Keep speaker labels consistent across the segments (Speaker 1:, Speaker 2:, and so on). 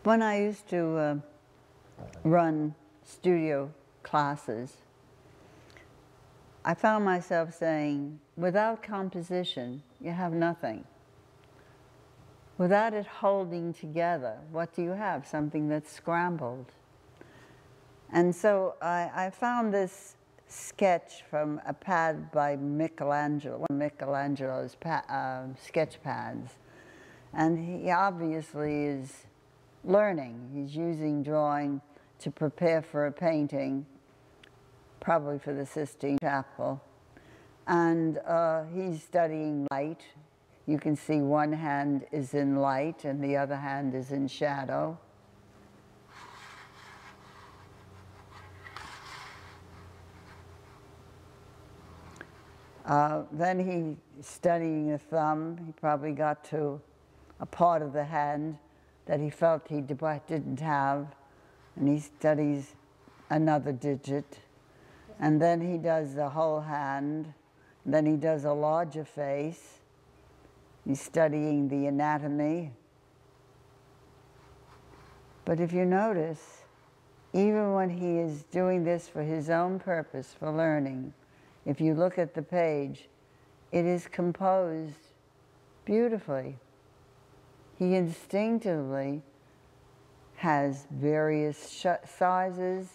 Speaker 1: When I used to run studio classes, I found myself saying, without composition, you have nothing. Without it holding together, what do you have? Something that's scrambled. And so I found this sketch from a pad by Michelangelo, one of Michelangelo's sketch pads. And he obviously is learning. He's using drawing to prepare for a painting, probably for the Sistine Chapel. And he's studying light. You can see one hand is in light and the other hand is in shadow. Then he's studying the thumb. He probably got to a part of the hand that he felt he didn't have, and he studies another digit. And then he does the whole hand. Then he does a larger face. He's studying the anatomy. But if you notice, even when he is doing this for his own purpose, for learning, if you look at the page, it is composed beautifully. He instinctively has various sizes.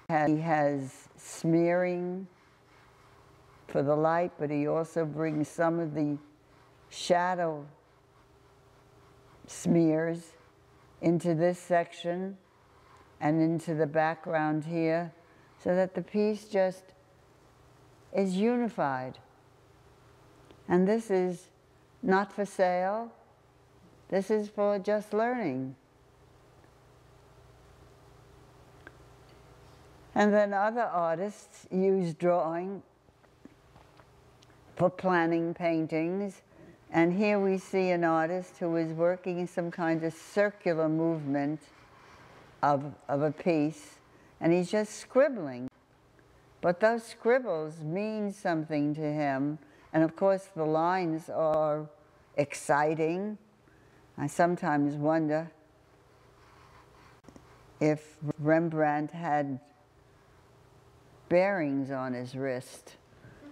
Speaker 1: He has smearing for the light, but he also brings some of the shadow smears into this section and into the background here, so that the piece just is unified. And this is not for sale. This is for just learning. And then other artists use drawing for planning paintings. And here we see an artist who is working in some kind of circular movement of a piece, and he's just scribbling. But those scribbles mean something to him, and of course the lines are exciting. I sometimes wonder if Rembrandt had bearings on his wrist,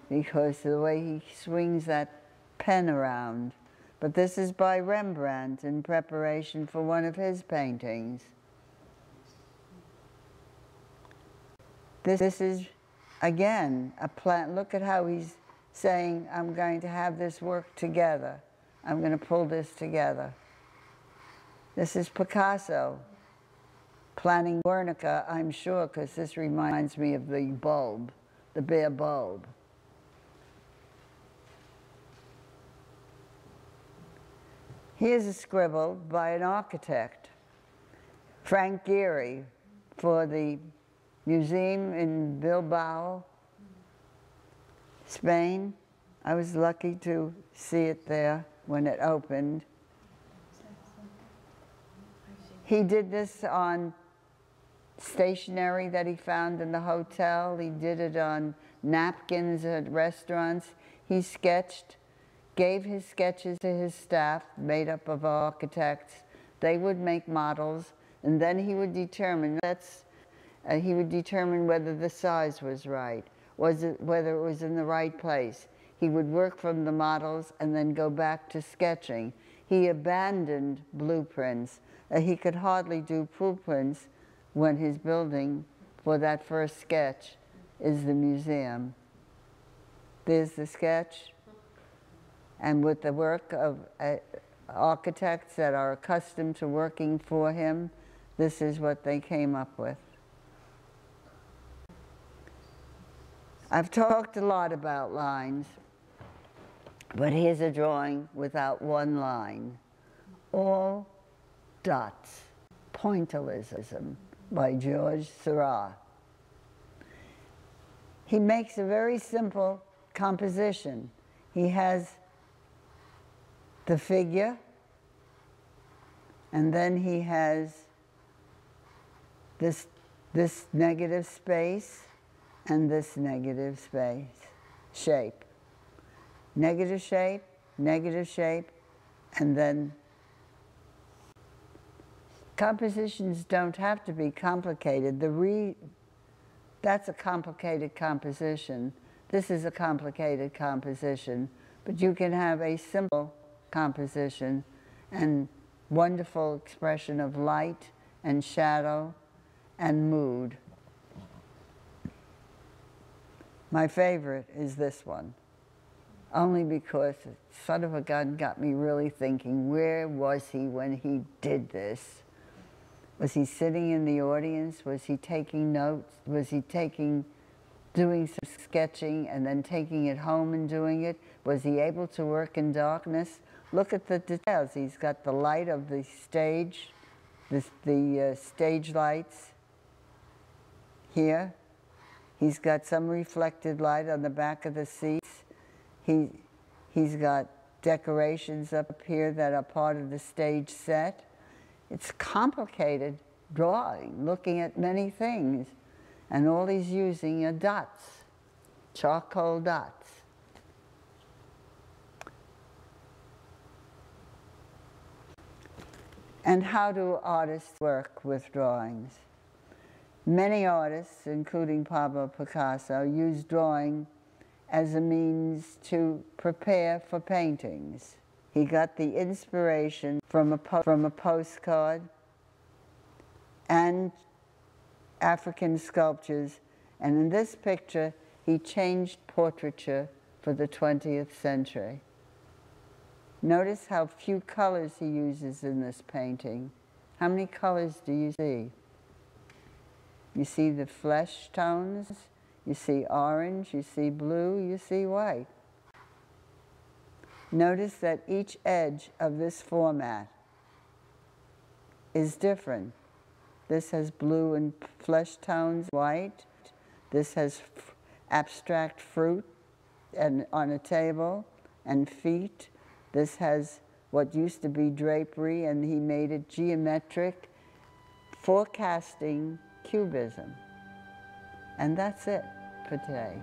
Speaker 1: because of the way he swings that pen around. But this is by Rembrandt in preparation for one of his paintings. This is, again, a plan. Look at how he's saying, I'm going to have this work together. I'm going to pull this together. This is Picasso planning Guernica, I'm sure, because this reminds me of the bulb, the bare bulb. Here's a scribble by an architect, Frank Gehry, for the museum in Bilbao, Spain. I was lucky to see it there when it opened. He did this on stationery that he found in the hotel. He did it on napkins at restaurants. He sketched, gave his sketches to his staff, made up of architects. They would make models, and then he would determine whether the size was right, whether it was in the right place. He would work from the models and then go back to sketching. He abandoned blueprints. He could hardly do blueprints when his building for that first sketch is the museum. There's the sketch, and with the work of architects that are accustomed to working for him, this is what they came up with. I've talked a lot about lines, but here's a drawing without one line. All dots. Pointillism by George Seurat. He makes a very simple composition. He has the figure, and then he has this negative space and this negative space, shape. Negative shape, and then Compositions don't have to be complicated. That's a complicated composition. This is a complicated composition, but you can have a simple composition and wonderful expression of light and shadow and mood. My favorite is this one, only because Son of a Gun got me really thinking, where was he when he did this? Was he sitting in the audience? Was he taking notes? Was he doing some sketching and then taking it home and doing it? Was he able to work in darkness? Look at the details. He's got the light of the stage, the stage lights here. He's got some reflected light on the back of the seats. He's got decorations up here that are part of the stage set. It's complicated drawing, looking at many things. And all he's using are dots, charcoal dots. And how do artists work with drawings? Many artists, including Pablo Picasso, use drawing as a means to prepare for paintings. He got the inspiration from a postcard and African sculptures, and in this picture he changed portraiture for the 20th century. Notice how few colors he uses in this painting. How many colors do you see? You see the flesh tones, you see orange, you see blue, you see white. Notice that each edge of this format is different. This has blue and flesh tones, white. This has abstract fruit and on a table and feet. This has what used to be drapery, and he made it geometric, forecasting cubism. And that's it for today.